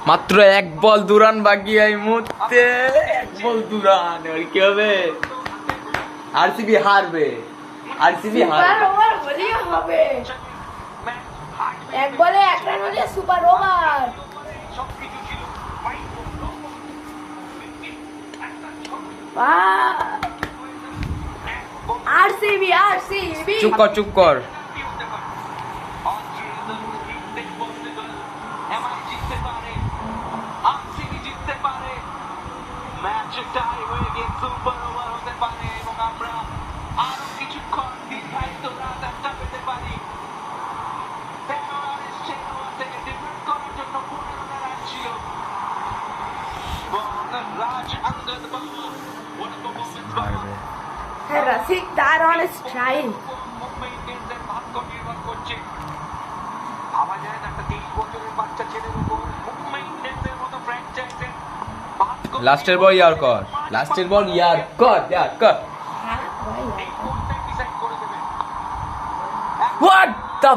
মাত্র এক বল দুরান বাকি এই মুহূর্তে, এক বল দুরান। এবার কি হবে? আরসিবি হারবে, আরসিবি হারবে। ওভার হলেই হবে, এক বলে এক রান হলে সুপার ওভার। RCB RCB. চুপ কর, চুপ কর। Rasikdar on a strike. লাস্টের বল ইয়ার কর, লাস্টের বল ইয়ার কর, ইয়ার কর। What the